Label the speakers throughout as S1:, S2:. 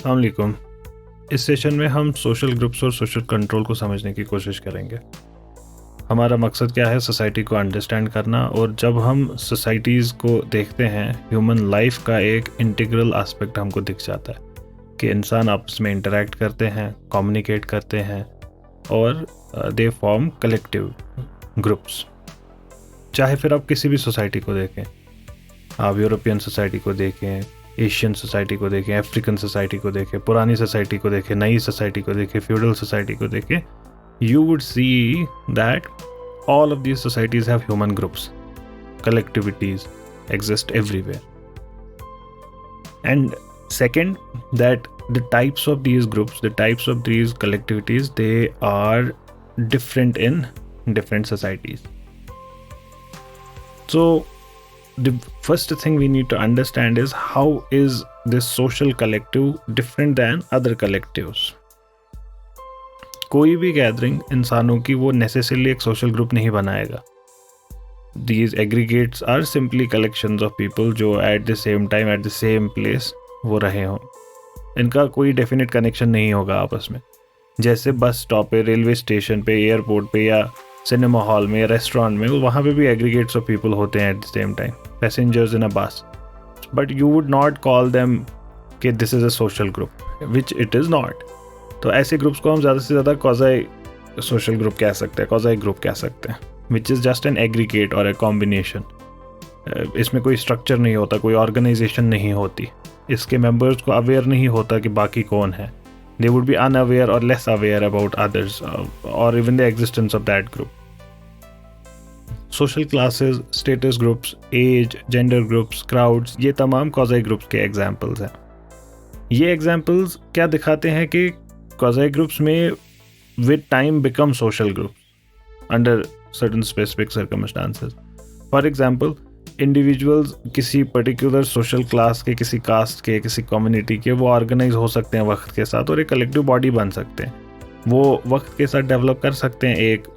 S1: अस्सलाम वालेकुम। इस सेशन में हम सोशल ग्रुप्स और सोशल कंट्रोल को समझने की कोशिश करेंगे। हमारा मकसद क्या है? सोसाइटी को अंडरस्टैंड करना। और जब हम सोसाइटीज़ को देखते हैं, ह्यूमन लाइफ का एक इंटीग्रल एस्पेक्ट हमको दिख जाता है कि इंसान आपस में इंटरेक्ट करते हैं, कम्युनिकेट करते हैं और दे फॉर्म कलेक्टिव ग्रुप्स। चाहे फिर आप किसी भी सोसाइटी को देखें, आप यूरोपियन सोसाइटी को देखें, एशियन सोसाइटी को देखें, अफ्रीकन सोसाइटी को देखें, पुरानी सोसाइटी को देखें, नई सोसाइटी को देखें, फ्यूडल सोसाइटी को देखें, you would see that all of these societies have human groups. Collectivities exist everywhere. And second, that the types of these groups, the types of these collectivities, they are different in different societies. So the first thing we need to understand is how is this social collective different than other collectives. कोई भी gathering इंसानों की वो necessarily एक social group नहीं बनाएगा। These aggregates are simply collections of people जो at the same time at the same place वो रहे हों। इनका कोई डेफिनेट कनेक्शन नहीं होगा आपस में। जैसे बस स्टॉप पे, रेलवे स्टेशन पे, एयरपोर्ट पे या सिनेमा हॉल में या रेस्टोरेंट में, वहाँ पे भी एग्रीगेट्स ऑफ पीपल होते हैं at the same time, passengers in a bus, but you would not call them कि this is a social group, which it is not. तो ऐसे ग्रुप्स को हम ज़्यादा से ज़्यादा क्वाज़ी सोशल ग्रुप कह सकते हैं, क्वाज़ी ग्रुप कह सकते हैं, which is just an aggregate और ए कॉम्बिनेशन। इसमें कोई स्ट्रक्चर नहीं होता, कोई ऑर्गेनाइजेशन नहीं होती, इसके मेंबर्स को अवेयर नहीं होता कि बाकी कौन है। They would be unaware or less aware about others or even the existence of that group. Social classes, status groups, age, gender groups, crowds, ये तमाम quasi groups के examples हैं। ये examples क्या दिखाते हैं कि quasi groups में with time become social groups under certain specific circumstances. For example, individuals किसी पर्टिकुलर सोशल क्लास के, किसी कास्ट के, किसी कम्युनिटी के, वो ऑर्गेनाइज हो सकते हैं वक्त के साथ और एक कलेक्टिव बॉडी बन सकते हैं। वो वक्त के साथ डेवलप कर सकते हैं एक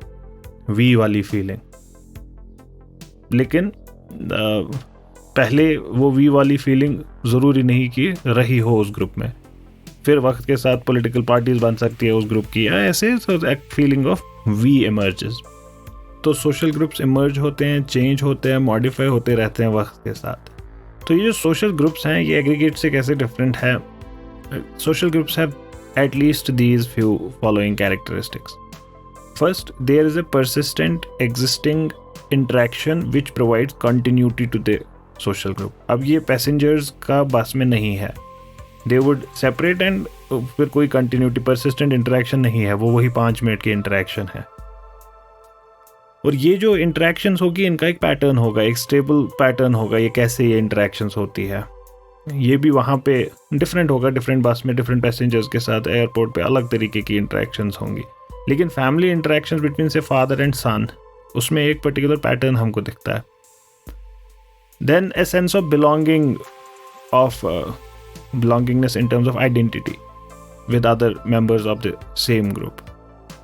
S1: वी वाली फीलिंग, लेकिन पहले वो वी वाली फीलिंग ज़रूरी नहीं कि रही हो उस ग्रुप में। फिर वक्त के साथ पॉलिटिकल पार्टीज बन सकती है उस ग्रुप की, या ऐसे एक फीलिंग ऑफ वी इमर्जेस। तो सोशल ग्रुप्स इमर्ज होते हैं, चेंज होते हैं, मॉडिफाई होते रहते हैं वक्त के साथ। तो ये जो सोशल ग्रुप्स हैं, ये एग्रीगेट से कैसे डिफरेंट है? Social groups have at least these few following characteristics. First, there is a persistent existing interaction which provides continuity to the social group. अब ये पैसेंजर्स का बस में नहीं है, दे वुड सेपरेट एंड फिर कोई कंटिन्यूटी, परसिस्टेंट इंटरेक्शन नहीं है, वो वही 5 मिनट की इंटरेक्शन है। और ये जो इंटरेक्शंस होगी, इनका एक पैटर्न होगा, एक स्टेबल पैटर्न होगा। ये कैसे ये इंटरेक्शंस होती है, ये भी वहाँ पे डिफरेंट होगा। डिफरेंट बस में डिफरेंट पैसेंजर्स के साथ, एयरपोर्ट पे अलग तरीके की इंटरेक्शंस होंगी। लेकिन फैमिली इंटरेक्शंस बिटवीन से फादर एंड सन, उसमें एक पर्टिकुलर पैटर्न हमको दिखता है। Then a sense of belongingness in terms of identity with other members of the same group.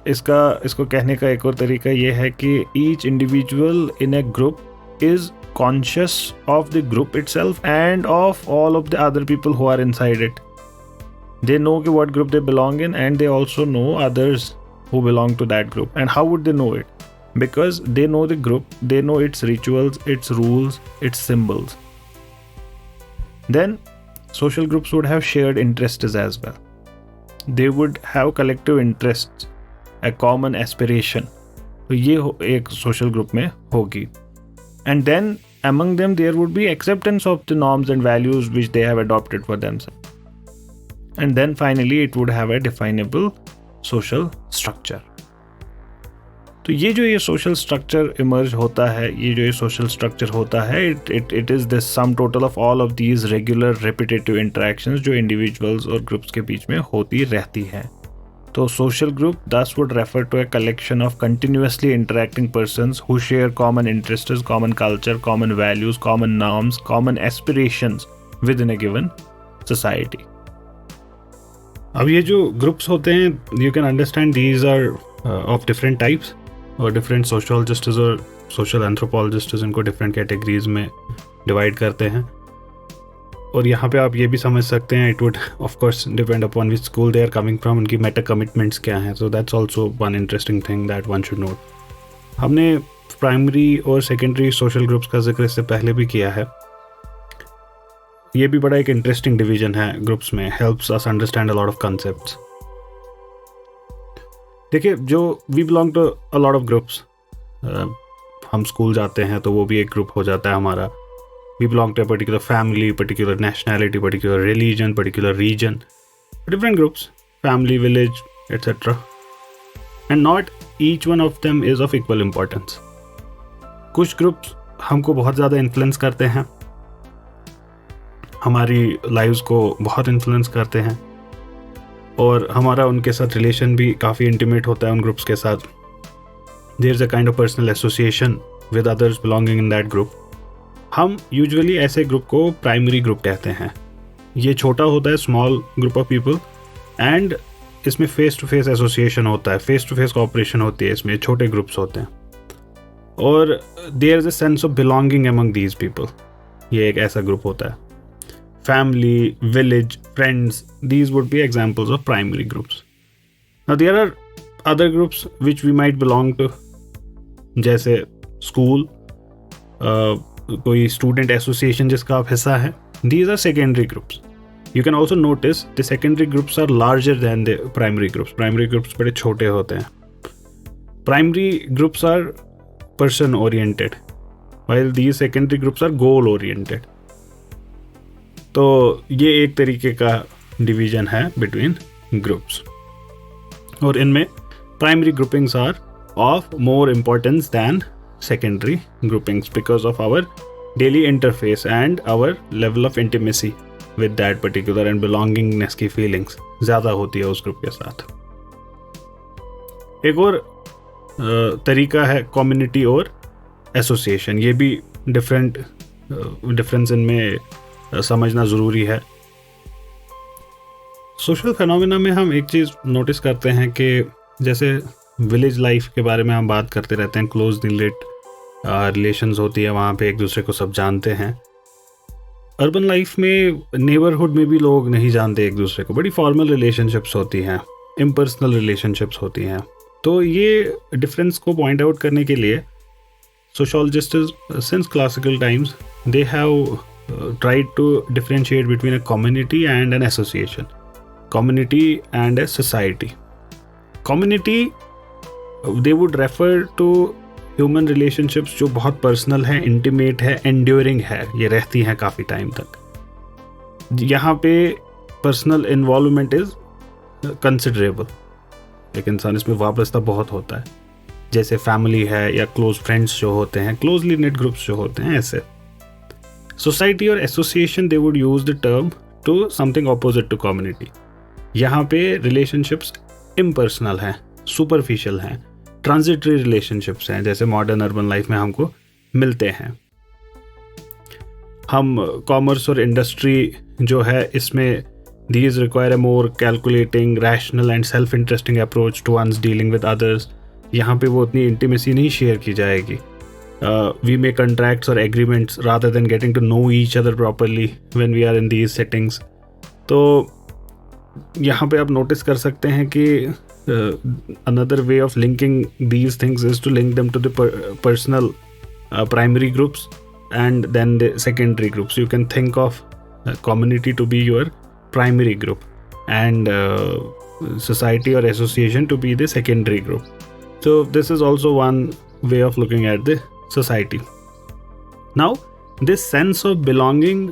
S1: इसको कहने का एक और तरीका ये है कि each individual in a group is conscious of the group itself and of all of the other people who are inside it. They know कि what group they belong in and they also know others who belong to that group. And how would they know it? Because they know the group, they know its rituals, its rules, its symbols. Then social groups would have shared interests as well. They would have collective interests, a common aspiration. तो ये एक social group में होगी. And then among them there would be acceptance of the norms and values which they have adopted for themselves. And then finally it would have a definable social structure. तो ये जो ये social structure emerge होता है, ये जो ये social structure होता है, it is the sum total of all of these regular repetitive interactions जो इंडिविजुअल्स और ग्रुप्स के बीच में होती रहती हैं। तो social group thus would refer to a collection of continuously interacting persons who share common interests, common culture, common values, common norms, common aspirations within a given society. अब ये जो ग्रुप्स होते हैं, you can understand these are of different types, और different सोशियोलॉजिस्ट्स और social एंथ्रोपोलॉजिस्ट्स इनको different categories में divide करते हैं।
S2: और यहाँ पे आप ये भी समझ सकते हैं, it would of course depend upon which school they are coming from, उनकी मेटा कमिटमेंट्स क्या हैं. So that's also one interesting thing that one should note. हमने प्राइमरी और सेकेंडरी सोशल ग्रुप्स का जिक्र इससे पहले भी किया है. ये भी बड़ा एक इंटरेस्टिंग डिवीजन है ग्रुप्स में, helps us understand a lot of concepts. देखिए, जो we belong to a lot of groups. हम स्कूल जाते हैं तो वो भी एक ग्रुप हो जाता है हमारा. We belong to a particular family, particular nationality, particular religion, particular region, different groups, family, village, etcetera. And not each one of them is of equal importance. कुछ ग्रुप्स हमको बहुत ज़्यादा इन्फ्लुएंस करते हैं, हमारी लाइव्स को बहुत इन्फ्लुएंस करते हैं, और हमारा उनके साथ रिलेशन भी काफ़ी इंटीमेट होता है उन ग्रुप्स के साथ. There is a kind of personal association with others belonging in that group. हम यूजुअली ऐसे ग्रुप को प्राइमरी ग्रुप कहते हैं. ये छोटा होता है, small group of people, and इसमें फेस टू फेस एसोसिएशन होता है, फेस टू फेस कोऑपरेशन होती है, इसमें छोटे ग्रुप्स होते हैं, और there is a sense of belonging among these people. ये एक ऐसा ग्रुप होता है. Family, village, friends, these would be examples of primary groups. Now there are other groups which we might belong to, जैसे school, कोई student association जिसका आप हिस्सा है. These are secondary groups. You can also notice the secondary groups are larger than the primary groups. Primary groups बड़े छोटे होते हैं. Primary groups are person oriented, while these secondary groups are goal oriented. तो ये एक तरीके का division है बिटवीन ग्रुप्स, और इनमें primary groupings are of more importance than secondary groupings because of our daily interface and our level of intimacy with that particular, and belongingness की feelings ज़्यादा होती है उस ग्रुप के साथ. एक और तरीका है कम्युनिटी और एसोसिएशन. ये भी डिफरेंस इनमें समझना ज़रूरी है. सोशल फिनोमेना में हम एक चीज़ नोटिस करते हैं कि जैसे विलेज लाइफ के बारे में हम बात करते रहते हैं, क्लोज रिलेशंस होती है, वहाँ पे एक दूसरे को सब जानते हैं. अर्बन लाइफ में, नेबरहुड में भी लोग नहीं जानते एक दूसरे को, बड़ी फॉर्मल रिलेशनशिप्स होती हैं, इम्पर्सनल रिलेशनशिप्स होती हैं. तो ये डिफरेंस को पॉइंट आउट करने के लिए sociologists since classical times they have tried to differentiate between a community and an association, community and a society. Community, they would refer to human relationships जो बहुत पर्सनल है, इंटीमेट है, enduring है, ये रहती हैं काफ़ी टाइम तक. यहाँ पे पर्सनल इन्वॉल्वमेंट इज कंसिडरेबल, एक इंसान इसमें वाबस्ता बहुत होता है, जैसे फैमिली है या क्लोज फ्रेंड्स जो होते हैं, क्लोजली निट ग्रुप्स जो होते हैं, ऐसे. सोसाइटी और association they would use the term to something opposite to community. यहाँ पे रिलेशनशिप्स इम्पर्सनल हैं, सुपरफिशियल हैं, ट्रांजिटरी रिलेशनशिप्स हैं, जैसे मॉडर्न अर्बन लाइफ में हमको मिलते हैं. हम कॉमर्स और इंडस्ट्री जो है, इसमें these require a more calculating, rational and self-interesting approach to one's dealing with others. यहाँ पे वो उतनी इंटीमेसी नहीं शेयर की जाएगी. We make contracts or agreements rather than getting to know each other properly when we are in these settings. तो यहाँ पे आप नोटिस कर सकते हैं कि another way of linking these things is to link them to the personal primary groups and then the secondary groups. You can think of community to be your primary group and society or association to be the secondary group. So this is also one way of looking at the society. Now this sense of belonging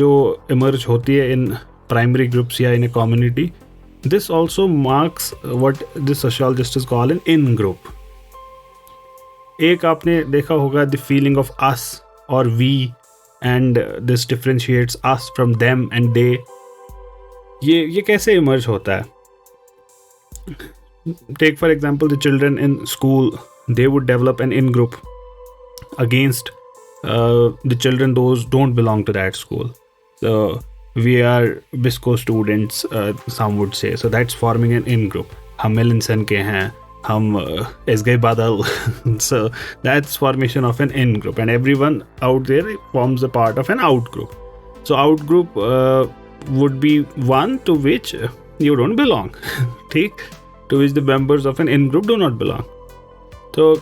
S2: जो emerge होती है in primary groups या in a community, this also marks what the sociologists call an in-group. एक आपने देखा होगा the feeling of us or we, and this differentiates us from them and they. ये कैसे emerge होता है? Take for example the children in school, they would develop an in-group against the children those don't belong to that school. So we are BISCO students, some would say. So that's forming an in-group. हम मिलिनसन के हैं, हम SGI Badal. So that's formation of an in-group, and everyone out there forms a part of an out-group. So out group would be one to which you don't belong. ठीक, to which the members of an in group do not belong. तो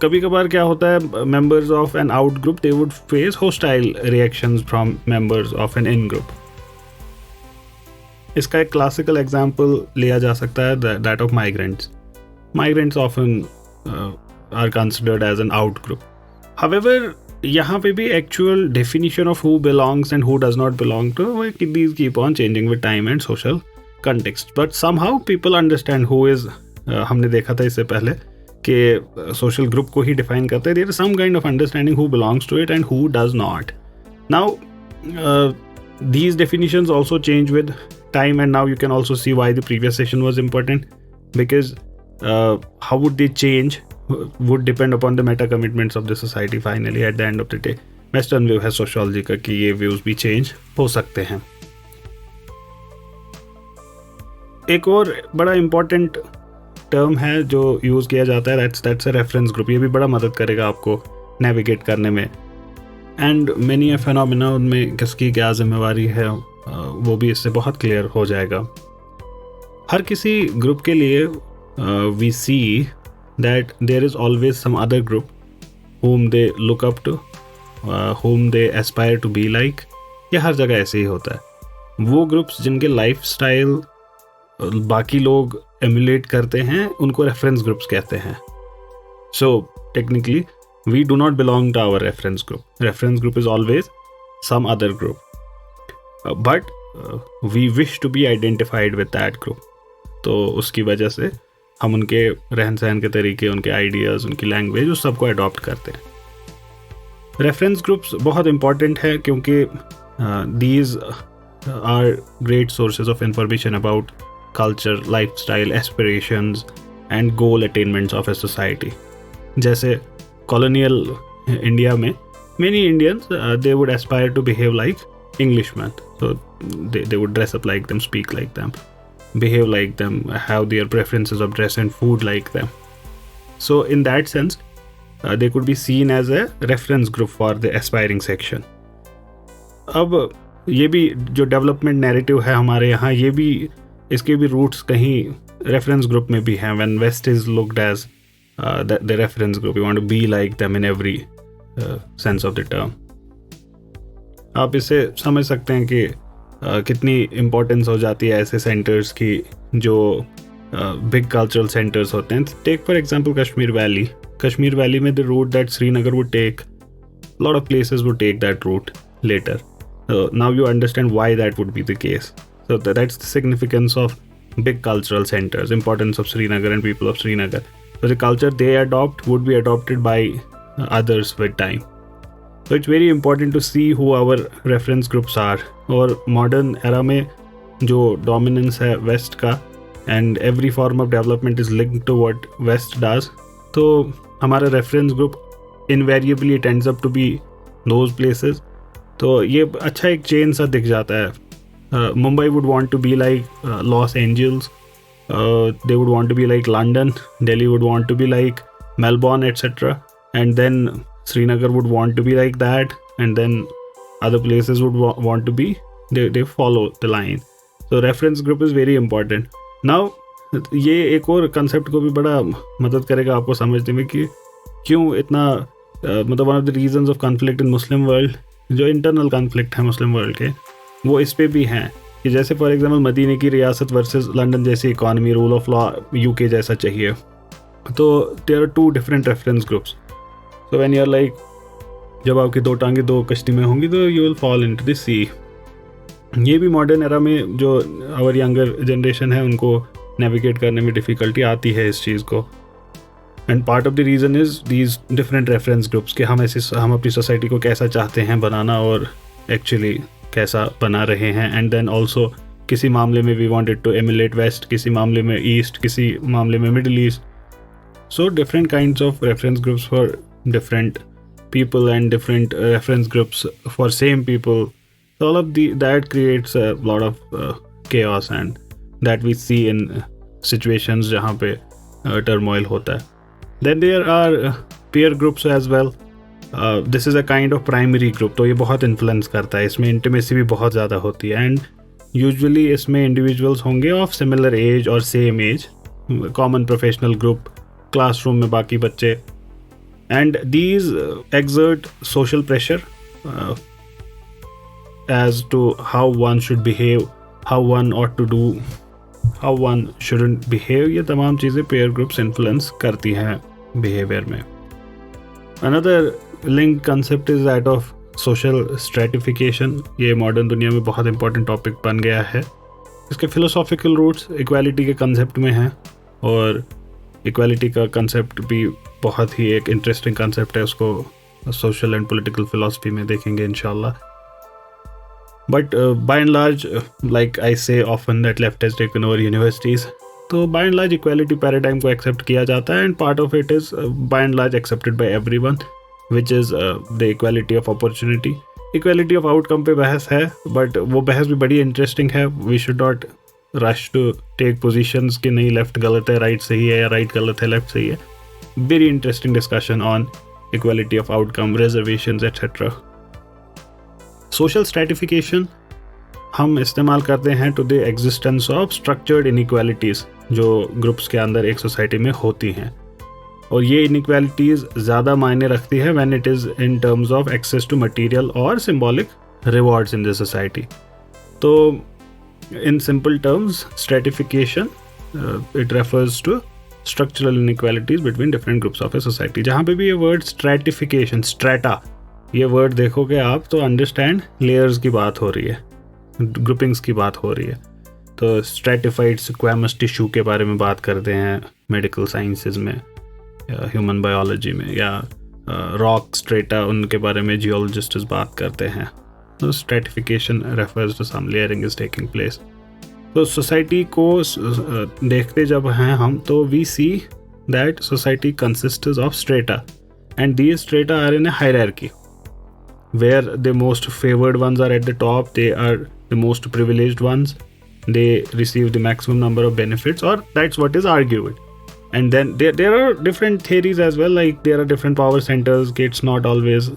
S2: कभी कभार क्या होता है, members of an out group they would face hostile reactions from members of an in group. इसका एक classical example लिया जा सकता है, that of migrants. Migrants often are considered as an out group. However, यहाँ पे भी actual definition of who belongs and who does not belong to, these keep on changing with time and social context. But somehow people understand who is, हमने देखा था इससे पहले कि social group को ही define करते हैं. There is some kind of understanding who belongs to it and who does not. Now, these definitions also change with time, and now you can also see why the previous session was important, because how would they change would depend upon the meta commitments of the society finally at the end of the day. Western view है sociology का कि ये views भी change हो सकते हैं. एक और बड़ा important term है जो use किया जाता है, that's a reference group. ये भी बड़ा मदद करेगा आपको navigate करने में. And many a phenomena, उनमें किसकी क्या जिम्मेवारी है वो भी इससे बहुत clear हो जाएगा. हर किसी group के लिए we see that there is always some other group whom they look up to, whom they aspire to be like. ये हर जगह ऐसे ही होता है. वो ग्रुप्स जिनके लाइफ स्टाइल बाकी लोग एमुलेट करते हैं उनको रेफरेंस ग्रुप्स कहते हैं. So technically we do not belong to our reference group. Reference group is always some other group. But we wish to be identified with that group. तो उसकी वजह से हम उनके रहन सहन के तरीके, उनके आइडियाज़, उनकी लैंग्वेज, उस सबको अडॉप्ट करते हैं. रेफरेंस ग्रुप्स बहुत इंपॉर्टेंट है क्योंकि these are great sources of information about culture, life style, aspirations and goal attainments of a society. जैसे कॉलोनियल इंडिया में many Indians they would aspire to behave like Englishman. So they would dress up like them, speak like them, behave like them, have their preferences of dress and food like them. So in that sense, they could be seen as a reference group for the aspiring section. अब ये भी जो development narrative है हमारे यहाँ, ये भी इसके भी रूट्स कहीं रेफरेंस ग्रुप में भी हैं. When West is looked as the reference group, you want to be like them in every sense of the term. आप इसे समझ सकते हैं कि कितनी इम्पोर्टेंस हो जाती है ऐसे सेंटर्स की जो बिग कल्चरल सेंटर्स होते हैं. Take for example Kashmir valley. Kashmir valley में the route that Srinagar would take, lot of places would take that route later. Now you understand why that would be the case. So that's the significance of big cultural centres, importance of Srinagar and people of Srinagar. So the culture they adopt would be adopted by others with time. So it's very important to see who our reference groups are. और modern era में जो dominance है West का and every form of development is linked to what West does, तो हमारा reference group invariably tends up to be those places. तो ये अच्छा एक chain सा दिख जाता है. Mumbai would want to be like Los Angeles. They would want to be like London. Delhi would want to be like Melbourne, etc. And then Srinagar would want to be like that. And then other places would want to be. They follow the line. So reference group is very important. Now ये एक और concept को भी बड़ा मदद करेगा आपको समझने में कि क्यों इतना मतलब one of the reasons of conflict in Muslim world, जो internal conflict है Muslim world के, वो इस पे भी हैं. कि जैसे फॉर एग्जांपल मदीने की रियासत वर्सेस लंदन जैसी economy, rule of law UK जैसा चाहिए. तो there are two different reference groups. So when you are like, जब आपकी दो टांगे दो कश्ती में होंगी तो you will fall into the sea. ये भी मॉडर्न एरा में जो आवर यंगर जनरेशन है उनको नेविगेट करने में डिफ़िकल्टी आती है इस चीज़ को. And part of the reason is these different reference groups कि हम अपनी सोसाइटी को कैसा चाहते हैं बनाना और एक्चुअली कैसा बना रहे हैं. एंड देन ऑल्सो किसी मामले में we wanted to emulate west, किसी मामले में ईस्ट, किसी मामले में middle east. So different kinds of reference groups for different people and different reference groups for same people. All of that creates a lot of chaos and that we see in situations जहाँ पे turmoil होता है. Then there are peer groups as well. This is a kind of primary group, तो ये बहुत influence करता है, इसमें इंटीमेसी भी बहुत ज़्यादा होती है। एंड यूजुअली इसमें इंडिविजुअल्स होंगे ऑफ सिमिलर एज और same age, common professional group, classroom में बाकी बच्चे, and these exert social pressure as to how one should behave, how one ought to do, how one shouldn't behave। ये तमाम चीज़ें pair groups influence करती हैं behaviour में। Another linked concept is that of social stratification। ये modern दुनिया में बहुत इंपॉर्टेंट टॉपिक बन गया है। इसके फिलोसॉफिकल रूट्स इक्वालिटी के कंसेप्ट में हैं, और इक्वालिटी का कंसेप्ट भी बहुत ही एक इंटरेस्टिंग कंसेप्ट है, उसको सोशल एंड पॉलिटिकल फिलॉसफी में देखेंगे इंशाल्लाह। But by and large, like I say often that left has taken over universities, तो by and large equality paradigm को एक्सेप्ट किया जाता है, and part of it is by and large accepted by everyone, which is the equality of opportunity. Equality of outcome पे बहस है, but वो बहस भी बड़ी इंटरेस्टिंग है। We should not rush to take positions कि नहीं लेफ्ट गलत है, राइट सही है, या राइट गलत है, लेफ्ट सही है। Very interesting discussion on equality of outcome, reservations etcetera. Social stratification हम इस्तेमाल करते हैं to the existence of structured inequalities जो ग्रुप्स के अंदर एक सोसाइटी में होती हैं, और ये इनइक्वालिटीज़ ज़्यादा मायने रखती है when it is in terms of access to material और symbolic rewards in the society. तो in simple terms, stratification it refers to structural inequalities between different groups of a society। जहाँ पे भी ये word stratification, strata, ये word देखोगे आप तो understand layers की बात हो रही है, groupings की बात हो रही है। तो stratified squamous tissue के बारे में बात करते हैं मेडिकल साइंसेज में या ह्यूमन बायोलॉजी में, या रॉक स्ट्रेटा उनके बारे में जियोलॉजिस्ट्स बात करते हैं। तो stratification refers to some layering is taking place. तो सोसाइटी को देखते जब हैं हम, तो we see that society consists of strata, and these strata are in a hierarchy where the most favoured ones are at the top, they are the most privileged ones, they receive the maximum number of benefits, और that's what is argued. And then there are different theories as well, like there are different power centers, it's not always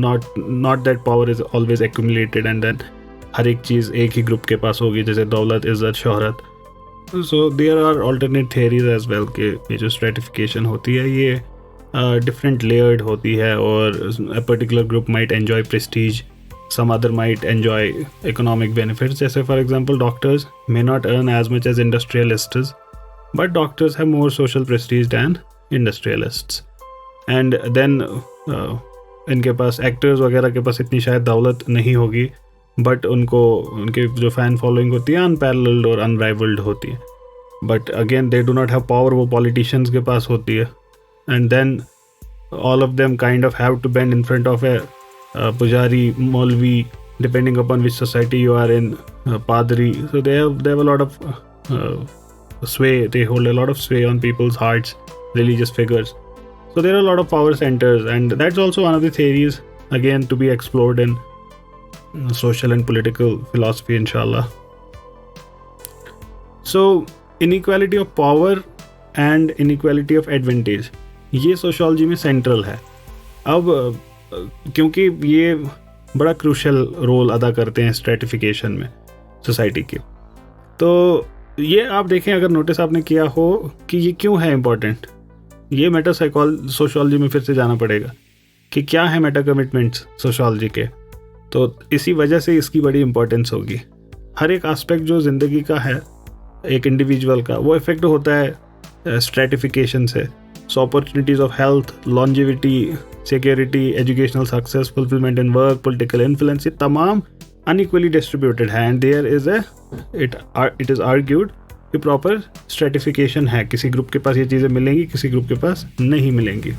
S2: not that power is always accumulated and then हर एक चीज़ एक ही group के पास होगी, जैसे दौलत, इज़्ज़त, शोहरत। So there are alternate theories as well कि ये जो stratification होती है ये different layered होती है, और a particular group might enjoy prestige, some other might enjoy economic benefits। जैसे for example doctors may not earn as much as industrialists, but doctors have more social prestige than industrialists। And then इनके पास actors वगैरह के पास इतनी शायद दौलत नहीं होगी, but उनको उनके जो फ़ैन फॉलोइंग होती है अनपैरेलल्ड और अनराइवल्ड होती है। But again they do not have power, वो पॉलिटिशियंस के पास होती है। And then all of them kind of have to bend in front of a pujari, maulvi, depending upon which society you are in, padri। So they have a lot of sway, they hold a lot of sway on people's hearts, religious figures। So there are a lot of power centers, and that's also one of the theories again to be explored in social and political philosophy inshallah। So inequality of power and inequality of advantage, ये sociology में central है। अब क्योंकि ये बड़ा crucial role अदा करते हैं stratification में society के, तो ये आप देखें, अगर नोटिस आपने किया हो कि ये क्यों है इम्पॉर्टेंट, ये मेटा सोशियोलॉजी में फिर से जाना पड़ेगा कि क्या है मेटा कमिटमेंट्स सोशियोलॉजी के। तो इसी वजह से इसकी बड़ी इंपॉर्टेंस होगी। हर एक एस्पेक्ट जो ज़िंदगी का है एक इंडिविजुअल का, वो इफेक्ट होता है स्ट्रैटिफिकेशन से। So opportunities of health, longevity, security, educational success, fulfilment in work, political influence, ये तमाम unequally distributed है, and there is it is argued कि proper stratification है, किसी ग्रुप के पास ये चीज़ें मिलेंगी, किसी ग्रुप के पास नहीं मिलेंगी।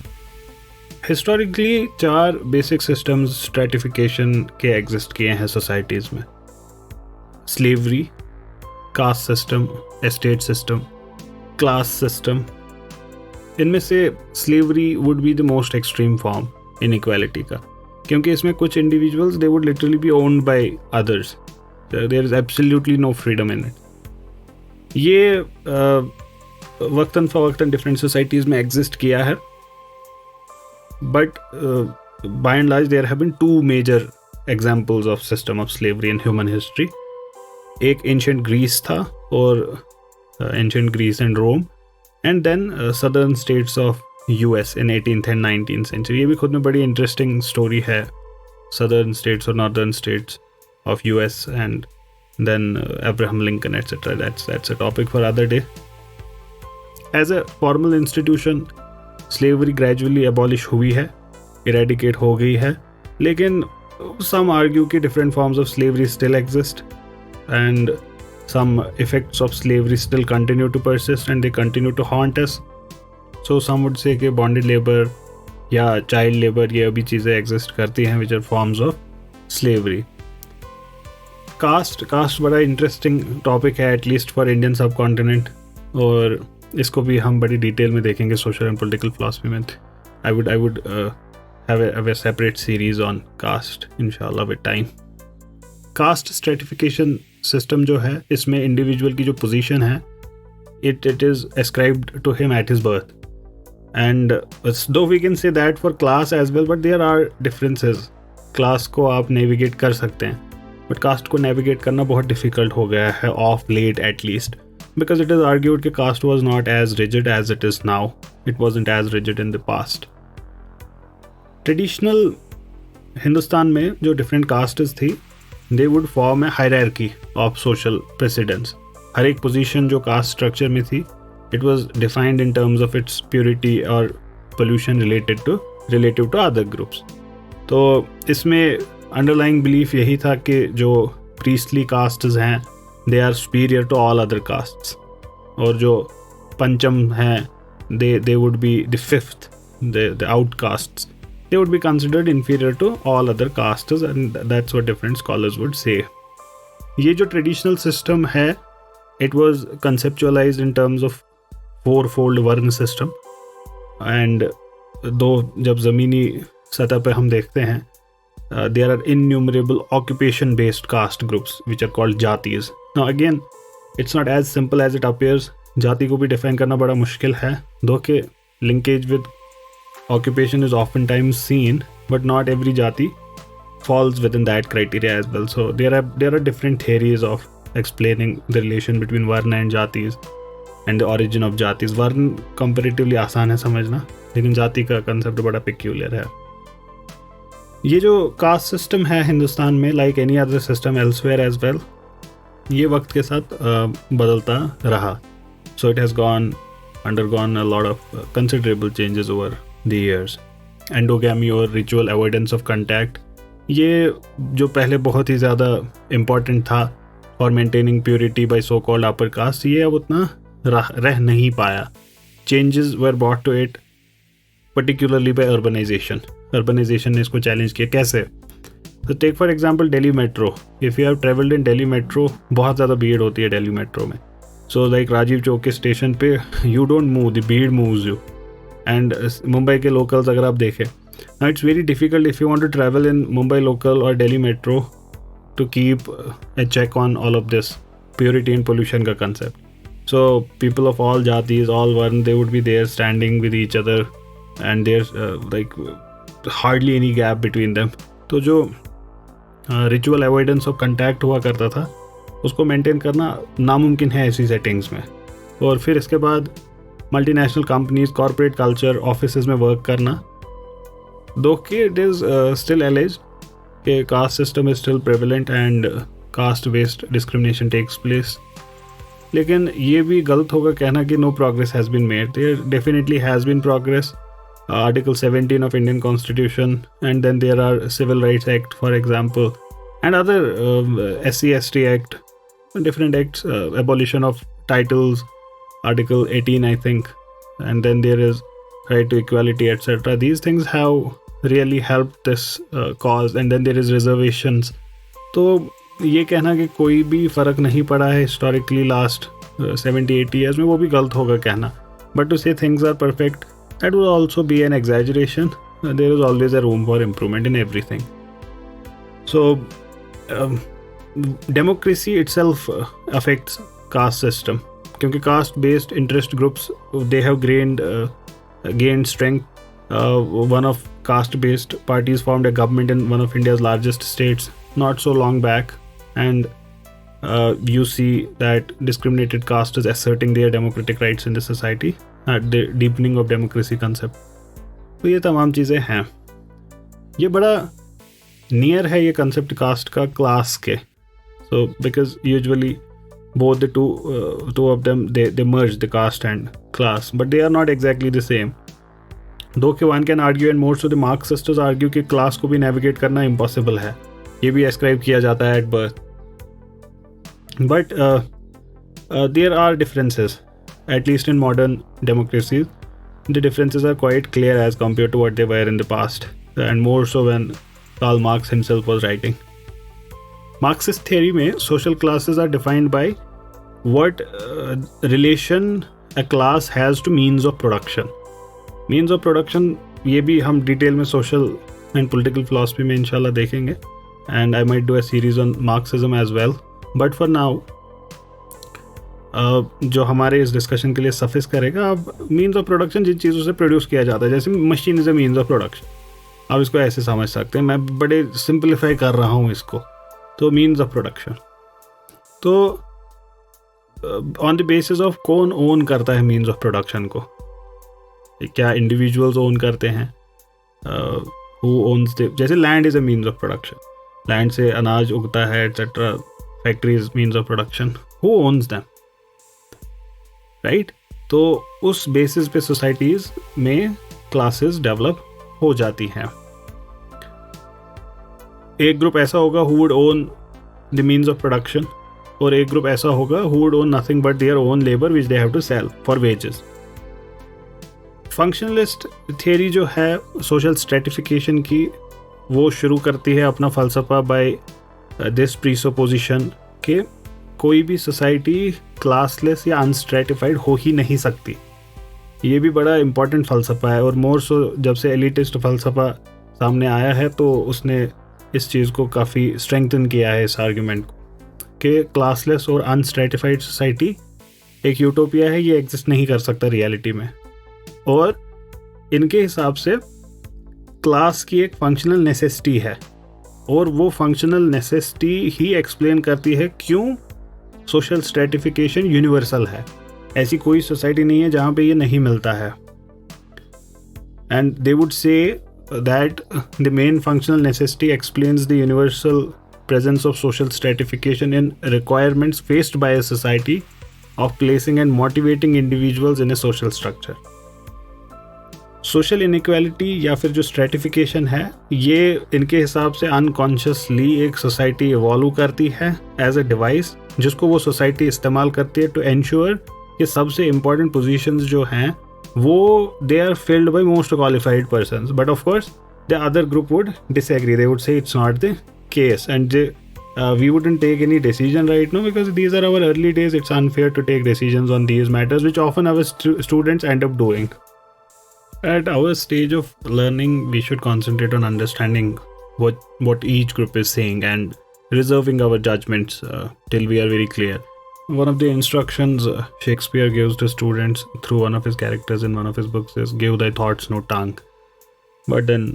S2: हिस्टोरिकली 4 बेसिक सिस्टम्स स्ट्रैटिफिकेशन के एग्जिस्ट किए हैं सोसाइटीज़ में। Slavery, caste system, estate system, class system. इनमें से slavery would be the most extreme form inequality का, क्योंकि इसमें कुछ individuals they would literally be owned by others, there is absolutely no freedom in it. ये वक्तन फ़वक्तन डिफरेंट सोसाइटीज़ में एग्जिस्ट किया है, but by and large there have been two major examples of system of slavery in human history. एक ancient Greece था, और ancient Greece and Rome, and then southern states of US in 18th and 19th century. ये भी खुद में बड़ी interesting story है, southern states or northern states of US and then Abraham Lincoln, etc. That's a topic for other day. As a formal institution, slavery gradually abolish हुई है, eradicate हो गई है, लेकिन some argue कि different forms of slavery still exist and some effects of slavery still continue to persist and they continue to haunt us. So some would say कि bonded labor या child labor ये अभी चीज़ें exist करती हैं which are forms of slavery. Caste बड़ा interesting topic है, at least for Indian subcontinent, और इसको भी हम बड़ी डिटेल में देखेंगे सोशल एंड पॉलिटिकल फिलॉसफी में. I would have a separate series on caste इंशाल्लाह with time. Caste stratification system जो है, इसमें इंडिविजुअल की जो पोजीशन है, it is ascribed to him at his birth, and though we can say that for class as well, but there are differences. Class को आप navigate कर सकते हैं, बट कास्ट को नेविगेट करना बहुत डिफ़िकल्ट हो गया है of late at least, because it is argued कि caste was not as rigid as it is now. It wasn't as rigid in the past. Traditional Hindustan में जो डिफरेंट कास्ट्स थी, they would form a hierarchy of social precedence. हर एक position जो caste structure में थी, it was defined in terms of its purity और pollution relative to other groups. तो इसमें अंडरलाइंग बिलीफ यही था कि जो प्रीस्टली कास्ट्स हैं, they are superior to all other castes, और जो पंचम हैं, they would be the fifth, the outcasts, they would be considered inferior to all other castes, and that's what different scholars would say. ये जो traditional system है, it was conceptualized in terms of four-fold वर्ण system, and दो जब ज़मीनी सतह पे हम देखते हैं, there are innumerable occupation-based caste groups which are called जातीज़. Now again, it's not as simple as it appears. जाति को भी define करना बड़ा मुश्किल है, दो के linkage with occupation is oftentimes seen, but not every jati falls within that criteria as well. So there are different theories of explaining the relation between varna and jatis and the origin of jatis. Varna comparatively आसान है समझना, लेकिन जाति का concept बड़ा peculiar है. ये जो caste system है हिंदुस्तान में, like any other system elsewhere as well, ये वक्त के साथ बदलता रहा. So it has undergone a lot of considerable changes over the years. Endogamy और ritual avoidance of contact, ये जो पहले बहुत ही ज़्यादा important था for maintaining purity by so-called upper caste, ये अब उतना रह नहीं पाया. Changes were brought to it particularly by urbanization. Urbanization ने इसको challenge किया. कैसे? So take for example Delhi metro. If you have traveled in Delhi metro, बहुत ज़्यादा भीड़ होती है Delhi metro में. So like राजीव चौक के स्टेशन पे you don't move, the भीड़ moves you. And मुंबई के locals अगर आप देखें, now it's very difficult if you want to travel in Mumbai local or Delhi metro to keep a check on all of this purity and pollution का concept. So people of all jatis, all varn, they would be there standing with each other, and there's like hardly any gap between them. तो जो ritual avoidance of contact हुआ करता था, उसको maintain करना नामुमकिन है ऐसी settings में. और फिर इसके बाद multinational companies, corporate culture, offices में वर्क करना, दो कि इट इज़ स्टिल एलिज्ड कि caste system is still prevalent and caste based discrimination takes place. लेकिन ये भी गलत होगा कहना कि no progress has been made. There definitely has been progress. Article 17 of Indian constitution, and then there are civil rights act for example, and other SC/ST act, different acts, abolition of titles, Article 18 I think, and then there is right to equality, etc. These things have really helped this cause, and then there is reservations. तो ये कहना कि कोई भी फ़र्क नहीं पड़ा है historically last 70-80 years में, वो भी गलत होगा कहना. But to say things are perfect, that would also be an exaggeration. There is always a room for improvement in everything. So democracy itself affects caste system. क्योंकि caste based interest groups, they have gained strength one of caste-based parties formed a government in one of India's largest states not so long back, and you see that discriminated caste is asserting their democratic rights in the society, the deepening of democracy concept. तो ये तमाम चीज़ें हैं. ये बड़ा near है ये concept caste का class के. So because usually both the two of them they merge the caste and class, but they are not exactly the same. Though one can argue and more so the Marxists argue कि class को भी navigate करना impossible है. ये भी ascribe किया जाता है at birth. But there are differences, at least in modern democracies. The differences are quite clear as compared to what they were in the past, and more so when Karl Marx himself was writing. Marxist theory में social classes are defined by what relation a class has to means of production. Means of production ये भी हम detail में social and political philosophy में इंशाल्लाह देखेंगे, and I might do a series on Marxism as well. But for now जो हमारे इस डिस्कशन के लिए सफिस करेगा, अब मीन्स ऑफ प्रोडक्शन जिन चीज़ों से प्रोड्यूस किया जाता है, जैसे machine is a means of production, आप इसको ऐसे समझ सकते हैं. मैं बड़े सिंपलीफाई कर रहा हूँ इसको. तो मीन्स ऑफ प्रोडक्शन तो ऑन द बेसिस ऑफ कौन ओन करता है मीन्स ऑफ प्रोडक्शन को. क्या इंडिविजुअल्स ओन करते हैं? हु ओन्स द, जैसे land is a means of production, land से अनाज उगता है etcetera. Factories means of production, who owns them, right? तो उस बेसिस पे सोसाइटीज़ में क्लासेस डेवलप हो जाती हैं. एक ग्रुप ऐसा होगा who would own the means of production, और एक ग्रुप ऐसा होगा who would own nothing but their own labour which they have to sell for wages. Functionalist theory जो है सोशल स्ट्रेटिफिकेशन की, वो शुरू करती है अपना फ़लसफ़ा बाय दिस प्रीसपोजिशन कि कोई भी सोसाइटी क्लासलेस या अनस्ट्रेटिफाइड हो ही नहीं सकती. ये भी बड़ा इम्पॉर्टेंट फ़लसफ़ा है, और मोर सो जब से एलिटिस्ट फ़लसफ़ा सामने आया है तो उसने इस चीज़ को काफ़ी स्ट्रेंथन किया है, इस आर्ग्यूमेंट को, कि क्लासलेस और अनस्ट्रेटिफाइड सोसाइटी एक यूटोपिया है, ये एग्जिस्ट नहीं कर सकता रियलिटी में. और इनके हिसाब से क्लास की एक फंक्शनल नेसेसिटी है, और वो फंक्शनल नेसेसिटी ही एक्सप्लेन करती है क्यों सोशल स्ट्रेटिफिकेशन यूनिवर्सल है. ऐसी कोई सोसाइटी नहीं है जहाँ पे ये नहीं मिलता है. And they would say that the main functional necessity explains the universal presence of social stratification in requirements faced by a society of placing and motivating individuals in a social structure. Social inequality या फिर जो stratification है, ये इनके हिसाब से unconsciously एक society evolve करती है एज अ डिवाइस, जिसको वो सोसाइटी इस्तेमाल करती है टू एंश्योर कि सबसे इम्पॉर्टेंट पोजीशंस जो हैं वो they are filled by most qualified persons. But of course the other group would disagree, they would say it's not the case, and we wouldn't take any decision right now because these are our early days. It's unfair to take decisions on these matters, which often our students end up doing. At our stage of learning, we should concentrate on understanding what each group is saying and reserving our judgments till we are very clear. One of the instructions Shakespeare gives to students through one of his characters in one of his books is give thy thoughts no tongue. But then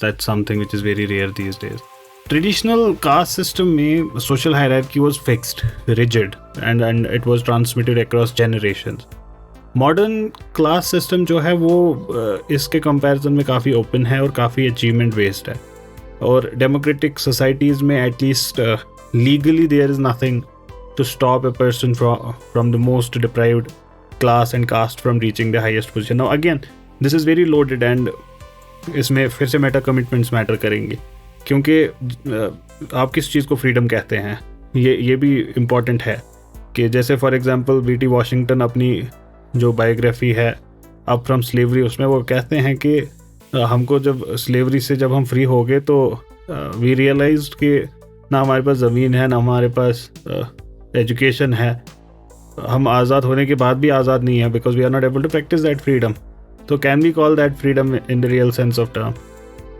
S2: that's something which is very rare these days. Traditional caste system में social hierarchy was fixed, rigid, and it was transmitted across generations. Modern class system जो है वो इसके comparison में काफ़ी open है और काफ़ी achievement based है. और democratic societies में at least legally there is nothing to stop a person from the most deprived class and caste from reaching the highest position. Now again, this is very loaded and इसमें फिर से Meta commitments matter करेंगे, क्योंकि आप किस चीज़ को freedom कहते हैं ये भी इम्पॉर्टेंट है. कि जैसे फॉर एग्जांपल बीटी वॉशिंगटन अपनी जो बायोग्राफी है अप फ्रॉम स्लेवरी, उसमें वो कहते हैं कि हमको जब स्लेवरी से जब हम फ्री हो गए तो वी रियलाइज्ड कि ना हमारे पास ज़मीन है, ना हमारे पास एजुकेशन है, हम आज़ाद होने के बाद भी आज़ाद नहीं है because we are not able to practise that freedom. तो can we call that freedom in the real sense of term?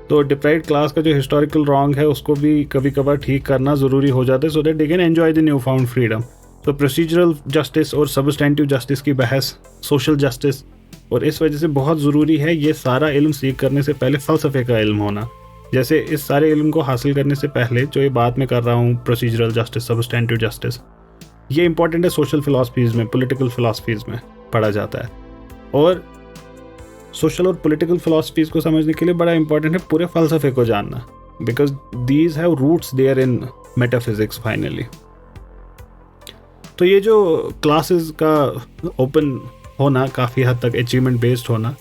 S2: तो डिप्राइव्ड क्लास का जो हिस्टोरिकल रॉन्ग है उसको भी कभी कभार ठीक करना ज़रूरी हो जाता है so that they can enjoy the new found freedom. तो प्रोसीजरल जस्टिस और सबस्टेंटिव जस्टिस की बहस, सोशल जस्टिस और इस वजह से बहुत ज़रूरी है ये सारा इल्म सीख करने से पहले फ़लसफ़े का इल्म होना। जैसे इस सारे इल्म को हासिल करने से पहले जो ये बात मैं कर रहा हूँ प्रोसीजरल जस्टिस, सब्सटेंटिव जस्टिस, ये इंपॉर्टेंट है। सोशल फ़िलासफ़ीज़ में, पॉलिटिकल फ़िलासफ़ीज़ में पढ़ा जाता है, और सोशल और पॉलिटिकल फ़िलासफ़ीज़ को समझने के लिए बड़ा इंपॉर्टेंट है पूरे फ़लसफ़े को जानना, because these have roots there in metaphysics finally. तो ये जो क्लासेस का ओपन होना, काफ़ी हद तक अचीवमेंट बेस्ड होना,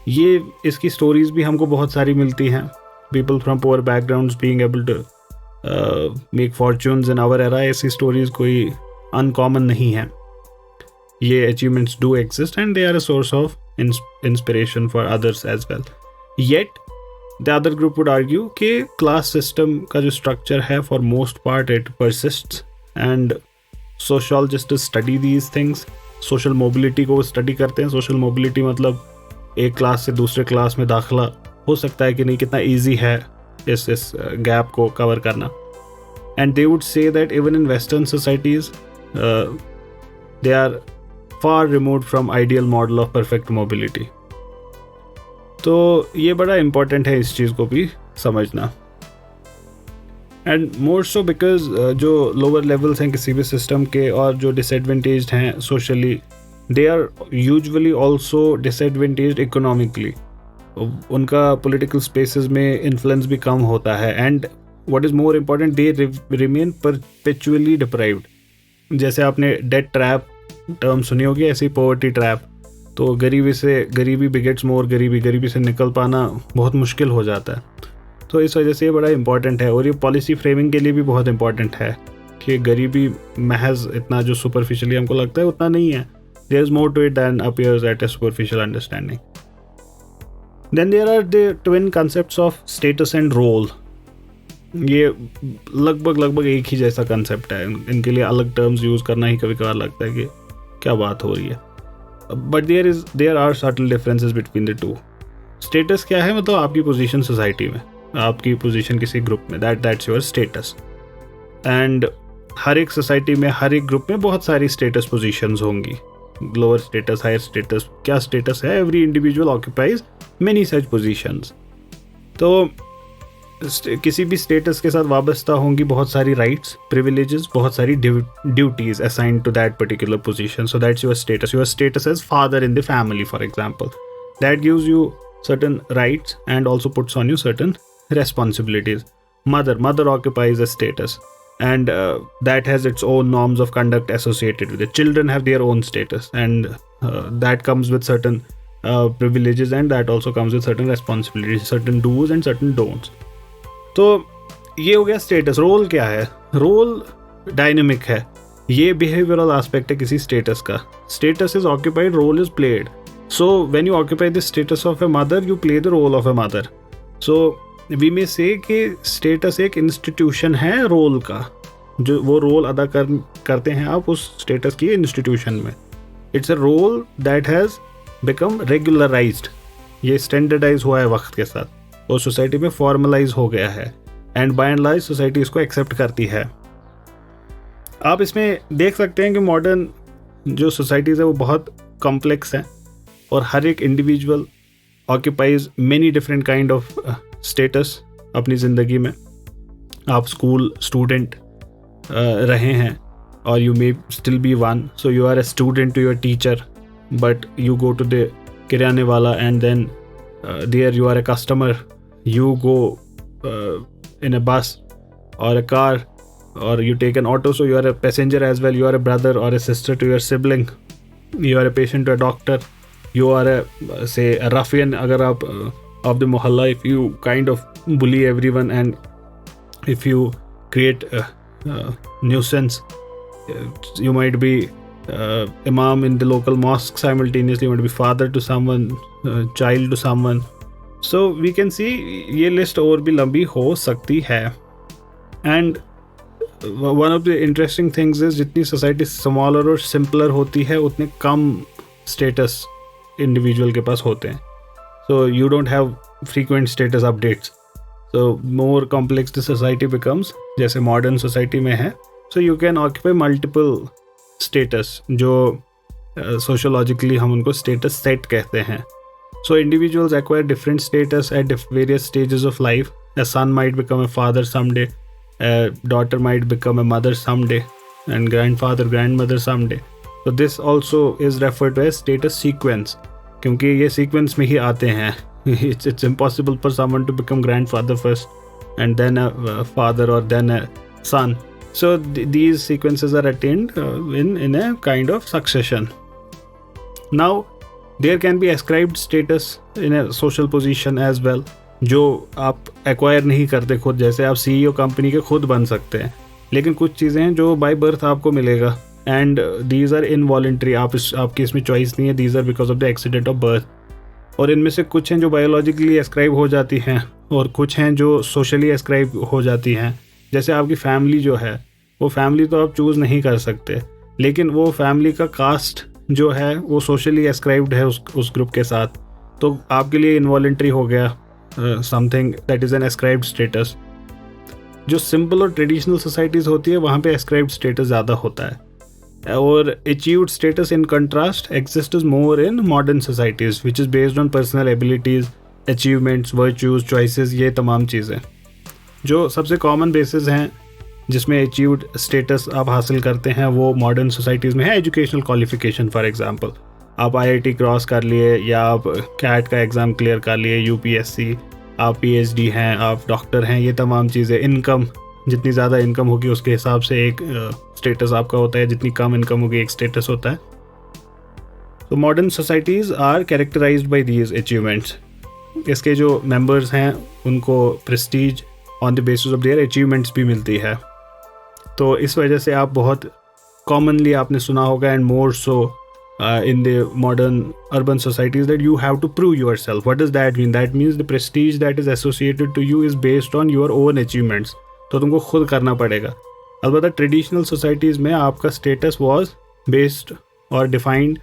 S2: ये इसकी स्टोरीज़ भी हमको बहुत सारी मिलती हैं। People from poor backgrounds being able to make fortunes in our era, ऐसी स्टोरीज़ कोई अनकॉमन नहीं है। ये achievements do exist and they are a source of inspiration for others as well. Yet the other group would argue कि class system का जो structure है for most part it persists, and sociologist study these things. Social mobility को study करते हैं। Social mobility मतलब एक class से दूसरे क्लास में दाखिला हो सकता है कि नहीं, कितना ईजी है इस गैप को कवर करना। And they would say that even in western societies they are far removed from ideal model of perfect mobility. तो ये बड़ा इम्पॉर्टेंट है इस चीज़ को भी समझना। एंड मोर सो बिकॉज जो लोअर लेवल्स हैं किसी भी सिस्टम के और जो डिसएडवेंटेज्ड हैं सोशली, they are usually also disadvantaged economically. उनका पॉलिटिकल स्पेसेस में इन्फ्लुएंस भी कम होता है, and what is more important, they remain perpetually deprived. जैसे आपने डेट ट्रैप टर्म सुनी होगी, ऐसी पॉवर्टी ट्रैप। तो गरीबी बिगेट्स मोर, गरीबी से निकल पाना बहुत मुश्किल हो जाता है। तो इस वजह से ये बड़ा इंपॉर्टेंट है, और ये पॉलिसी फ्रेमिंग के लिए भी बहुत इंपॉर्टेंट है कि गरीबी महज इतना जो सुपरफिशियली हमको लगता है उतना नहीं है। There is more to it than appears at a superficial understanding. Then there are the twin concepts of status and role. ये लगभग एक ही जैसा कंसेप्ट है, इनके लिए अलग टर्म्स यूज़ करना ही कभी कभार लगता है कि क्या बात हो रही है, but there are subtle differences between the two. Status क्या है, मतलब आपकी पोजीशन सोसाइटी में, आपकी पोजीशन किसी ग्रुप में, दैट्स योर स्टेटस। एंड हर एक सोसाइटी में, हर एक ग्रुप में बहुत सारी स्टेटस पोजीशंस होंगी, लोअर स्टेटस, हायर स्टेटस। क्या स्टेटस है, every individual occupies many such positions. तो किसी भी स्टेटस के साथ वाबस्ता होंगी बहुत सारी राइट्स, प्रिविलेजेस, बहुत सारी duties assigned to that particular position. So that's your status. Your status as father in the family, for example, that gives you certain rights and also puts on you certain responsibilities. Mother occupies a status, and that has its own norms of conduct associated with it. Children have their own status, and that comes with certain privileges, and that also comes with certain responsibilities, certain do's and certain don'ts. तो ये हो गया status. Role क्या है? Role dynamic है, ये behavioural aspect है किसी स्टेटस का। Status is occupied, role is played. So when you occupy the status of a mother, you play the role of a mother. So we may say कि status एक institution है role का, जो वो role अदा करते हैं आप उस status की institution में. It's a role that has become regularized. ये standardize हुआ है वक्त के साथ और सोसाइटी में formalize हो गया है, and by and large society इसको accept करती है. आप इसमें देख सकते हैं कि मॉडर्न जो सोसाइटीज़ है वो बहुत कॉम्प्लेक्स हैं, और हर एक individual occupies many different kind of status अपनी ज़िंदगी में. आप स्कूल स्टूडेंट रहे हैं, और you may still be one. So you are a student to your teacher, but you go to the किराने वाला, and then there you are a customer. You go in a bus और a car, or you take an auto, so you are a passenger as well. You are a brother or a sister to your sibling. You are a patient to a doctor. You are a say a ruffian agar aap of the mohalla, if you kind of bully everyone and if you create a nuisance. You might be imam in the local mosque simultaneously. You might be father to someone, child to someone. So we can see ये list और भी लंबी हो सकती है. And one of the interesting things is जितनी society smaller और simpler होती है उतने कम स्टेटस इंडिविजुअल के पास होते हैं. So you don't have frequent status updates. So more complex the society becomes, जैसे मॉडर्न सोसाइटी में है. So you can occupy multiple status, जो सोशोलॉजिकली हम उनको स्टेटस सेट कहते हैं. So individuals acquire different status at various stages of life. A son might become a father someday, a daughter might become a mother someday, and grandfather, grandmother someday. So this also is referred to as status sequence. क्योंकि ये sequence में ही आते हैं. It's impossible for someone to become grandfather first and then a father or then a son. So these sequences are attained in a kind of succession. Now there can be ascribed status in a social position as well, जो आप acquire नहीं करते खुद. जैसे आप CEO company के खुद बन सकते हैं, लेकिन कुछ चीज़ें हैं जो बाय बर्थ आपको मिलेगा एंड दीज आर इनवॉलेंट्री. आपकी इसमें चॉइस नहीं है. These are because of the accident of birth. और इनमें से कुछ हैं जो बायोलॉजिकली एस्क्राइब हो जाती हैं और कुछ हैं जो सोशली एस्क्राइब हो जाती हैं. जैसे आपकी फैमिली जो है, वो फैमिली तो आप चूज़ नहीं कर सकते, लेकिन वो फैमिली का कास्ट जो है वो सोशली एस्क्राइब्ड है उस ग्रुप के साथ, तो आपके लिए इनवॉलेंट्री हो गया something that is an ascribed status. जो सिंपल और ट्रेडिशनल सोसाइटीज़ होती है वहाँ पे एस्क्राइब्ड स्टेटस ज़्यादा होता है. और achieved status in contrast exists more in modern societies which is based on personal abilities, achievements, virtues, choices. ये तमाम चीज़ें जो सबसे कॉमन बेसिस हैं जिसमें अचीव्ड स्टेटस आप हासिल करते हैं, वो मॉडर्न सोसाइटीज़ में है एजुकेशनल क्वालिफिकेशन. फॉर एग्जांपल, आप IIT क्रॉस कर लिए, या आप कैट का एग्ज़ाम क्लियर कर लिए, UPSC, आप PhD हैं, आप डॉक्टर हैं. ये तमाम चीज़ें. इनकम, जितनी ज़्यादा इनकम होगी उसके हिसाब से एक स्टेटस आपका होता है, जितनी कम इनकम होगी एक स्टेटस होता है. तो modern societies are characterized by these achievements. इसके जो मेंबर्स हैं उनको prestige on the basis of their achievements भी मिलती है. तो इस वजह से आप बहुत कॉमनली आपने सुना होगा, and more so in the modern urban societies, that you have to prove yourself. What does that mean? That means the prestige that is associated to you is based on your own achievements. तो तुमको खुद करना पड़ेगा. अलबत्ता traditional societies में आपका status was based or defined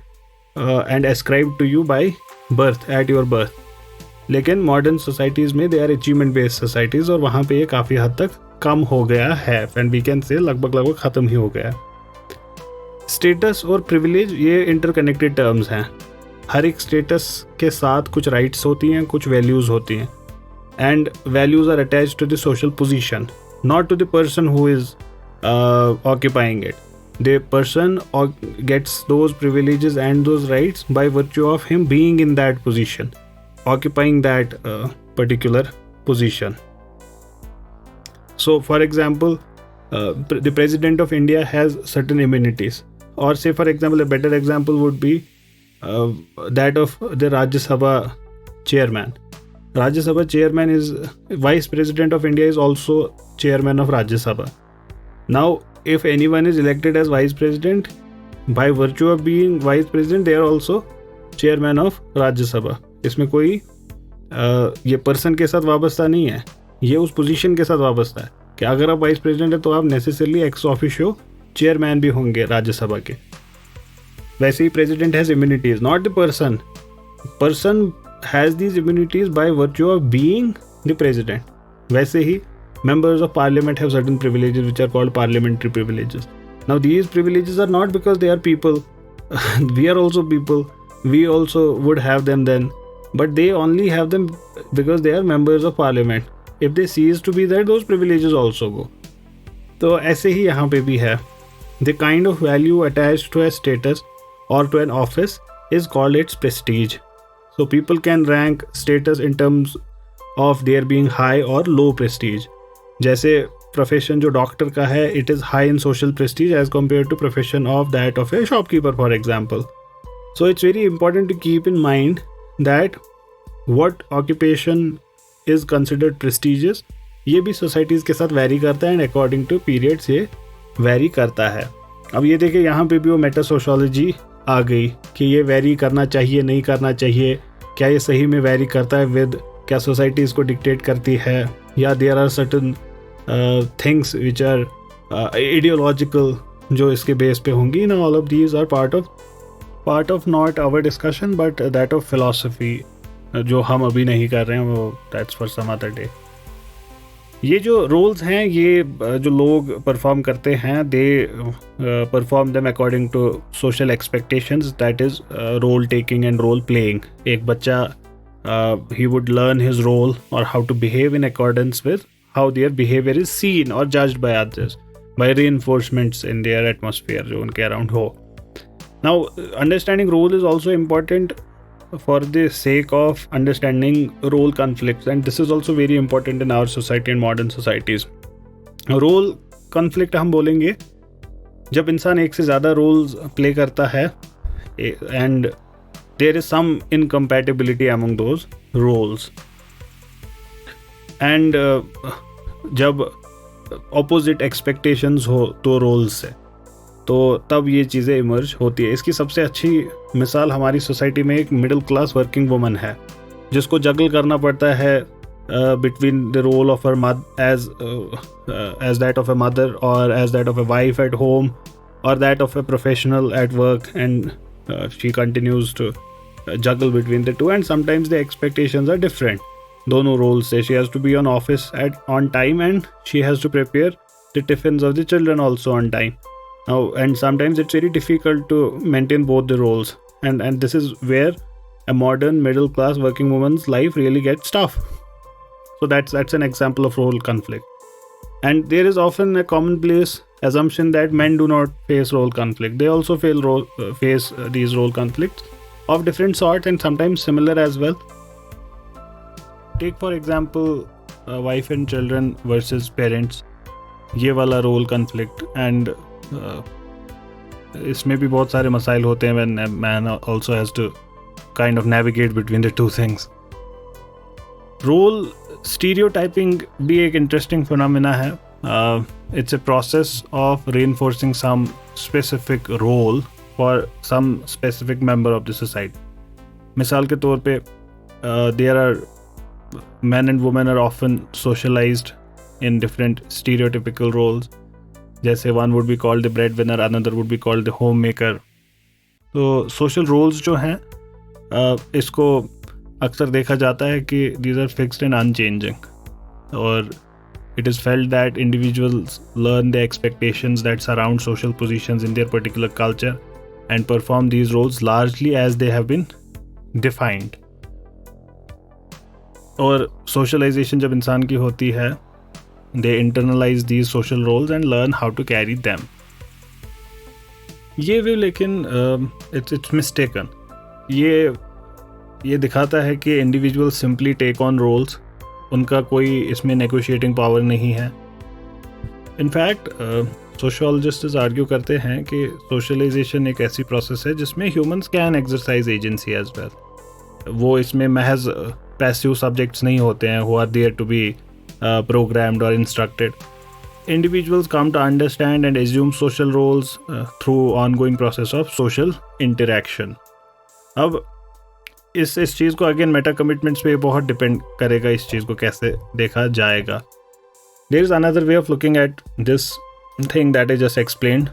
S2: and ascribed to you by birth, at your birth. लेकिन modern societies में they are achievement based societies, और वहाँ पे ये काफ़ी हद तक कम हो गया है, एंड वी कैन से लगभग ख़त्म ही हो गया है. स्टेटस और प्रिविलेज ये इंटरकनेक्टेड टर्म्स हैं. हर एक स्टेटस के साथ कुछ राइट्स होती हैं, कुछ वैल्यूज़ होती हैं, and values are attached to the social position, not to the person who is occupying it. The person gets those privileges and those rights by virtue of him being in that position, occupying that particular position. So for example, the president of India has certain immunities, or say for example a better example would be that of the Rajya Sabha chairman. Rajya Sabha chairman is vice president of India, is also chairman of Rajya Sabha. Now if anyone is elected as vice president, by virtue of being vice president they are also chairman of Rajya Sabha. इसमें कोई ये person के साथ वाबस्ता नहीं है, ये उस पोजीशन के साथ वाबस्ता है कि अगर आप वाइस प्रेसिडेंट है तो आप नेसेसरली एक्स ऑफिशियो चेयरमैन भी होंगे राज्यसभा के. वैसे ही president has immunities, not the person. Person has these immunities by virtue of being the president. वैसे ही members of parliament have certain privileges which are called parliamentary privileges. Now these privileges are not because they are people. We are also people. We also would have them then. But they only have them because they are members of parliament. If they cease to be there, those privileges also go. तो ऐसे ही यहाँ पे भी है. The kind of value attached to a status or to an office is called its prestige. So people can rank status in terms of their being high or low prestige. जैसे profession जो doctor का है, it is high in social prestige as compared to profession of that of a shopkeeper, for example. So it's very important to keep in mind that what occupation is considered prestigious, ये भी societies के साथ vary करता है, and according to periods ये vary करता है. अब ये देखिए यहाँ पे भी वो मेटा सोशियोलॉजी आ गई कि ये वैरी करना चाहिए, नहीं करना चाहिए, क्या ये सही में वैरी करता है विद, क्या सोसाइटी इसको डिक्टेट करती है, या there are certain things which are ideological जो इसके बेस पे होंगी. ना all of these are part of not our discussion but that of philosophy, जो हम अभी नहीं कर रहे हैं, वो that's for some other day.
S1: ये जो रोल्स हैं, ये जो लोग परफॉर्म करते हैं, they perform them according to social expectations, that is role taking and role playing. एक बच्चा he would learn his role or how to behave in accordance with how their behavior is seen or judged by others, by reinforcements in their atmosphere जो उनके around हो. Now, understanding role is also important for the sake of understanding role conflicts, and this is also very important in our society and modern societies. Role conflict हम बोलेंगे जब इंसान एक से ज़्यादा roles play करता है and there is some incompatibility among those roles, and जब opposite expectations हो तो roles से, तो तब ये चीज़ें इमर्ज होती है. इसकी सबसे अच्छी मिसाल हमारी सोसाइटी में एक मिडिल क्लास वर्किंग वुमन है जिसको जगल करना पड़ता है between the role of her as that of a mother और as that of a wife at home और that of a professional at work, and she continues to juggle between the two, and sometimes the expectations are different. दोनों roles से she has to be on office on time, and she has to prepare the tiffins of the children also on time. Now, and sometimes it's very difficult to maintain both the roles, and this is where a modern middle class working woman's life really gets tough. So that's an example of role conflict. And there is often a commonplace assumption that men do not face role conflict. They also face these role conflicts of different sorts and sometimes similar as well. Take for example wife and children versus parents, ये वाला role conflict, and इसमें भी बहुत सारे मसाइल होते हैं when a man also has to kind of navigate between the two things. Role stereotyping भी एक interesting phenomena है. It's a process of reinforcing some specific role for some specific member of the society. मिसाल के तौर पे there are men and women are often socialized in different stereotypical roles. जैसे one would be called the breadwinner, another would be called the homemaker. तो social roles जो हैं इसको अक्सर देखा जाता है कि these are fixed and unchanging, और it is felt that individuals learn the expectations that surround social positions in their particular culture and perform these roles largely as they have been defined. और socialization जब इंसान की होती है, they internalize these social roles and learn how to carry them. ये भी लेकिन it's mistaken. ये दिखाता है कि individuals simply take on roles, उनका कोई इसमें negotiating power नहीं है. In fact, sociologists आर्ग्यू करते हैं कि socialization एक ऐसी process है जिसमें humans can exercise agency as well. वो इसमें महज passive subjects नहीं होते हैं who are there to be programmed or instructed. Individuals come to understand and assume social roles through ongoing process of social interaction. अब इस चीज़ को अगेन मेटा कमिटमेंट्स पे बहुत डिपेंड करेगा, इस चीज़ को कैसे देखा जाएगा. There is another way of looking at this thing that I just explained.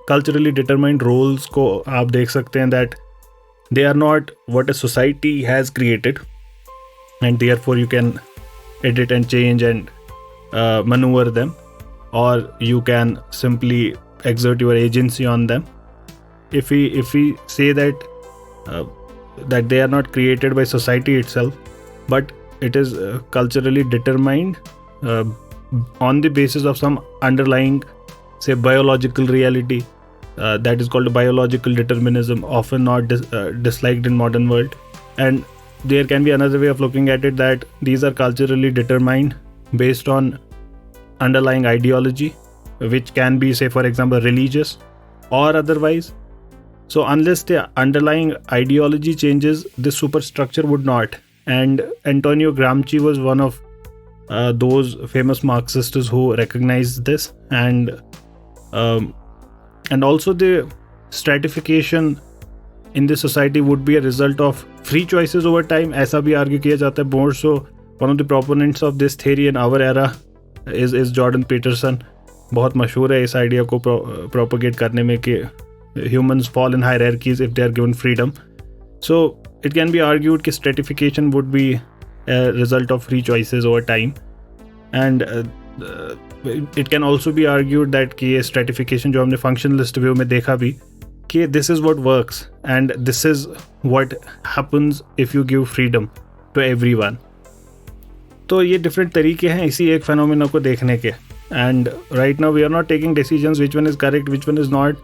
S1: Culturally determined roles को आप देख सकते हैं that they are not what a society has created, and therefore you can edit and change and maneuver them, or you can simply exert your agency on them. If we say that they are not created by society itself, but it is culturally determined on the basis of some underlying, say, biological reality, that is called biological determinism, often not disliked in modern world. And there can be another way of looking at it, that these are culturally determined based on underlying ideology, which can be, say, for example, religious or otherwise. So unless the underlying ideology changes, the superstructure would not. And Antonio Gramsci was one of those famous Marxists who recognized this, and also the stratification in the society would be a result of free choices over time. ऐसा भी argue किया जाता है. More so, one of the proponents of this theory in our era is Jordan Peterson. बहुत मशहूर है इस idea को propagate करने में कि humans fall in hierarchies if they are given freedom. So it can be argued that stratification would be result of free choices over time. And it can also be argued that कि ये stratification जो हमने functionalist view में देखा भी कि this is what works and this is what happens if you give freedom to everyone. तो ये different तरीके हैं इसी एक phenomena को देखने के. And right now we are not taking decisions which one is correct, which one is not.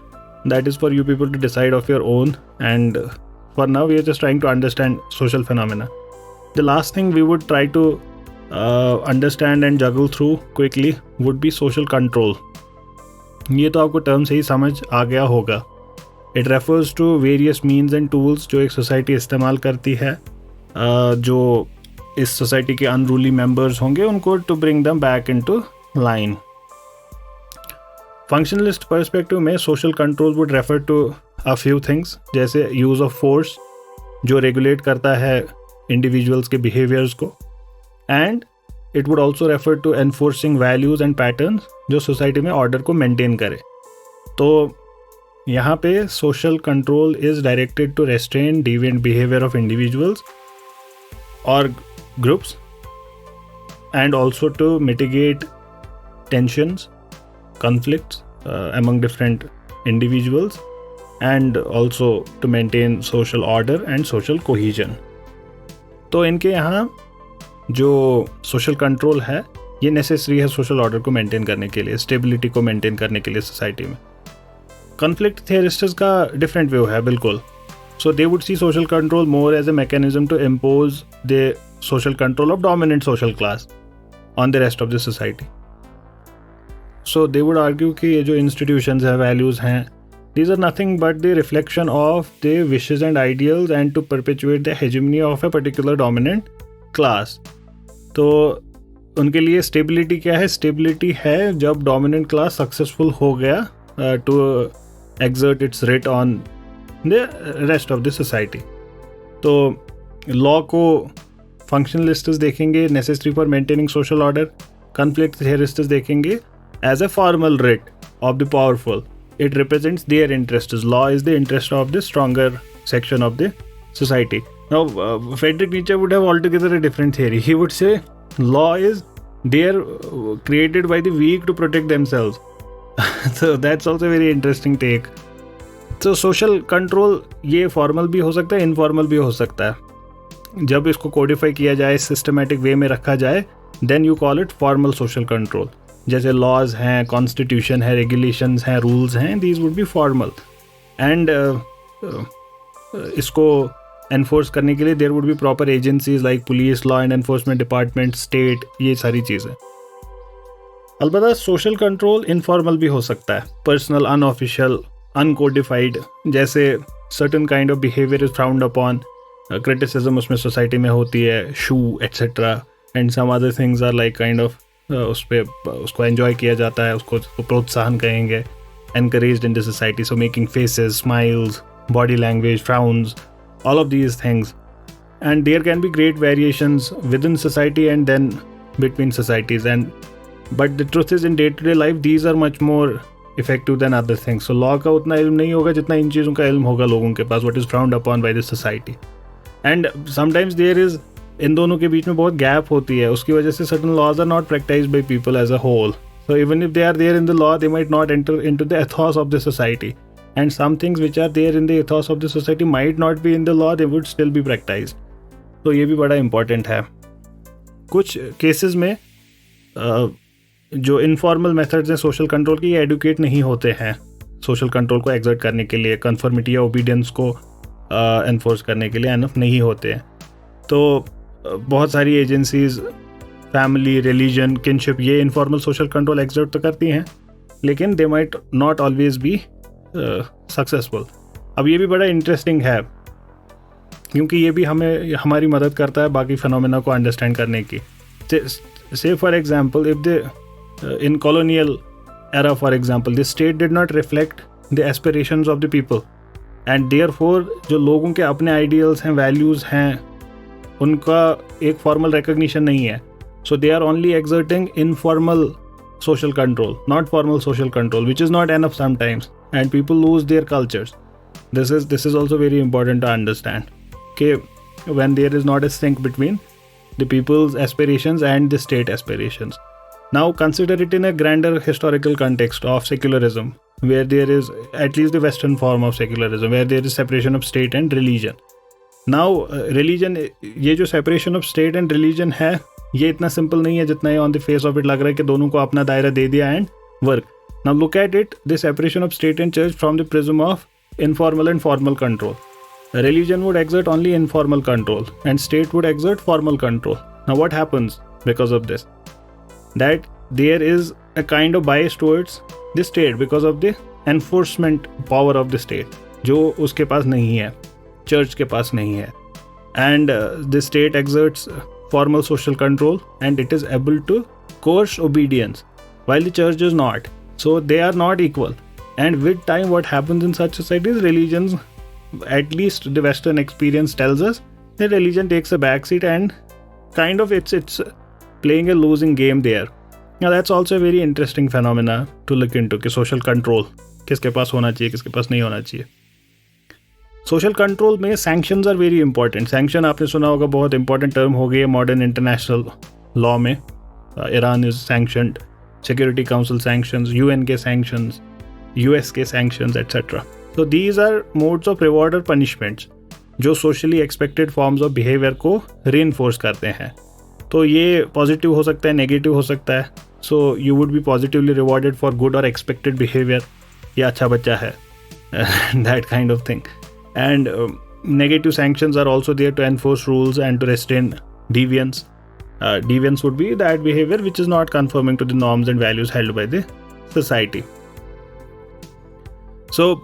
S1: That is for you people to decide of your own. And for now we are just trying to understand social phenomena. The last thing we would try to understand and juggle through quickly would be social control. ये तो आपको term से ही समझ आ गया होगा. It refers to various means and tools जो एक society इस्तेमाल करती है जो इस society के unruly members होंगे उनको to bring them back into line. Functionalist perspective में social control would refer to a few things जैसे use of force जो regulate करता है individuals के behaviors को, and it would also refer to enforcing values and patterns जो society में order को maintain करे. तो यहाँ पे social control is directed to restrain deviant behavior of individuals or groups and also to mitigate tensions, conflicts among different individuals and also to maintain social order and social cohesion. तो इनके यहाँ जो social control है ये necessary है social order को maintain करने के लिए, stability को maintain करने के लिए society में. Conflict theorists का different view है बिल्कुल. So they would see social control more as a mechanism to impose the social control of dominant social class on the rest of the society. So they would argue कि ये जो institutions हैं, values हैं, these are nothing but the reflection of the wishes and ideals and to perpetuate the hegemony of a particular dominant class. तो उनके लिए stability क्या है? Stability है जब dominant class successful हो गया to exert its writ on the rest of the society. तो law को functionalists देखेंगे necessary for maintaining social order, conflict theorists देखेंगे as a formal writ of the powerful. It represents their interests. Law is the interest of the stronger section of the society. Now, Friedrich Nietzsche would have altogether a different theory. He would say law is there created by the weak to protect themselves. So that's also a very interesting take. So social control ये formal भी हो सकता है, informal भी हो सकता है. जब इसको codify किया जाए, systematic way में रखा जाए, then you call it formal social control. जैसे laws हैं, constitution है, regulations हैं, rules हैं, these would be formal. And इसको enforce करने के लिए there would be proper agencies like police, law and enforcement department, state, ये सारी चीज़ें. अलबत्ता social control informal भी हो सकता है, personal, unofficial, uncodified, जैसे certain kind of behavior is frowned upon, criticism उसमें society में होती है, shoe, etc. And some other things are like kind of उसको enjoy किया जाता है, उसको प्रोत्साहन कहेंगे, encouraged in the society. So making faces, smiles, body language, frowns, all of these things. And there can be great variations within society and then between societies. But the truth is in day-to-day life, these are much more effective than other things. So law का उतना इल्म नहीं होगा जितना इन चीज़ों का इल्म होगा लोगों के पास, what is frowned upon by the society. And sometimes there is इन दोनों के बीच में बहुत गैप होती है, उसकी वजह से certain laws are not practiced by people as a whole. So even if they are there in the law, they might not enter into the ethos of the society. And some things which are there in the ethos of the society might not be in the law, they would still be practiced. तो ये भी बड़ा important है. कुछ cases में जो informal methods हैं social control की, ये educate नहीं होते हैं social control को exert करने के लिए, conformity या obedience को enforce करने के लिए enough नहीं होते हैं. तो बहुत सारी एजेंसीज, फैमिली, रिलीजन, किनशिप, ये इनफॉर्मल सोशल कंट्रोल एक्सर्ट तो करती हैं, लेकिन they might not always be successful. अब ये भी बड़ा इंटरेस्टिंग है क्योंकि ये भी हमारी मदद करता है बाकी फिनोमेना को अंडरस्टैंड करने की. से for example if the in colonial era for example the state did not reflect the aspirations of the people and therefore जो लोगों के अपने आइडियल्स हैं, वैल्यूज़ हैं, उनका एक फॉर्मल रिकग्निशन नहीं है. So they are only exerting informal social control, not formal social control, which is not enough sometimes, and people lose their cultures. This is also very important to understand. Okay, when there is not a sync between the people's aspirations and the state aspirations. Now consider it in a grander historical context of secularism, where there is at least the Western form of secularism, where there is separation of state and religion. Now religion, ये जो separation of state and religion है, ये इतना simple नहीं है जितना ये on the face of it लग रहा है कि दोनों को अपना दायरा दे दिया and work. Now look at it, the separation of state and church from the prism of informal and formal control. Religion would exert only informal control and state would exert formal control. Now what happens because of this? That there is a kind of bias towards the state because of the enforcement power of the state, जो उसके पास नहीं है, church के पास नहीं है. And the state exerts formal social control and it is able to coerce obedience, while the church is not. So they are not equal. And with time, what happens in such societies, religions, at least the Western experience tells us that religion takes a backseat and kind of it's playing a losing game there. Now that's also a very interesting phenomena to look into, कि social control किसके पास होना चाहिए, किसके पास नहीं होना चाहिए. Social control में sanctions are very important. Sanction आपने सुना होगा, बहुत important term हो गई है modern international law में. Iran is sanctioned, Security Council sanctions, UN के sanctions, US के sanctions, etc. So these are modes of reward or punishments जो socially expected forms of behavior को reinforce करते हैं. तो ये positive हो सकता है, negative हो सकता है. So you would be positively rewarded for good or expected behavior. ये अच्छा बच्चा है, that kind of thing. And negative sanctions are also there to enforce rules and to restrain deviance. Deviance would be that behavior which is not conforming to the norms and values held by the society. So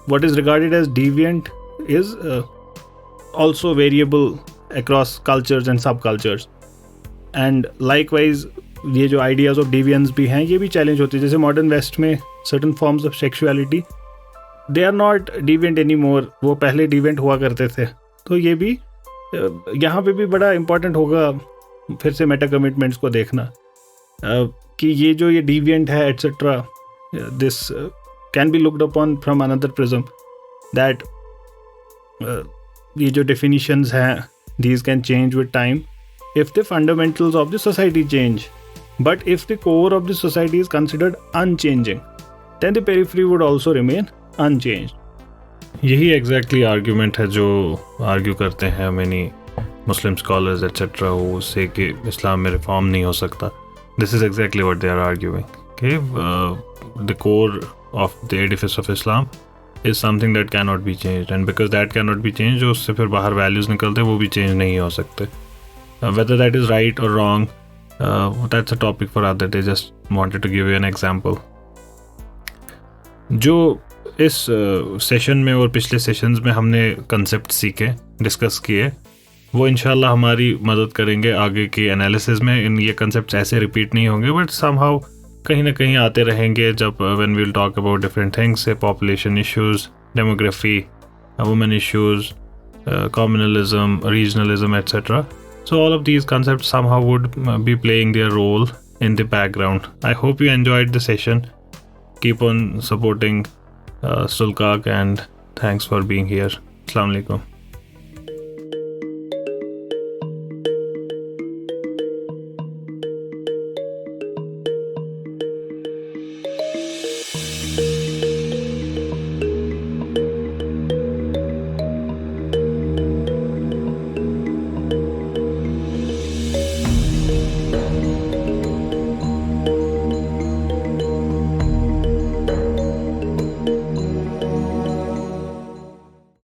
S1: what is regarded as deviant is also variable across cultures and subcultures. And likewise ये जो ideas of deviance भी हैं, ये भी challenge होती है. जैसे modern west में certain forms of sexuality, they are not deviant anymore. वो पहले deviant हुआ करते थे. तो ये भी यहाँ पे भी बड़ा important होगा फिर से meta commitments को देखना कि ये जो ये deviant है etc. This can be looked upon from another prism, that ये जो definitions हैं, these can change with time if the fundamentals of the society change. But if the core of the society is considered unchanging, then the periphery would also remain unchanged.
S2: यही exactly argument है जो argue करते हैं many Muslim scholars etc. who say कि इस्लाम में reform नहीं हो सकता. This is exactly what they are arguing. Okay, the core of the edifice of Islam is something that cannot be changed, and because that cannot be changed, जो उससे फिर बाहर values निकलते हैं वो भी change नहीं हो सकते. Whether that is right or wrong, that's a topic for other day. Just wanted to give you an example. जो इस सेशन में और पिछले सेशंस में हमने कंसेप्ट सीखे, डिस्कस किए, वो इंशाल्लाह हमारी मदद करेंगे आगे के एनालिसिस में. इन ये कंसेप्ट्स ऐसे रिपीट नहीं होंगे, बट समहाउ कहीं ना कहीं आते रहेंगे जब when we will talk about different things, say population issues, demography, women issues, communalism, regionalism etc. So all of these concepts somehow would be playing their role in the background. I hope you enjoyed the session. Keep on supporting Sullkaak and thanks for being here. Assalamu alaikum.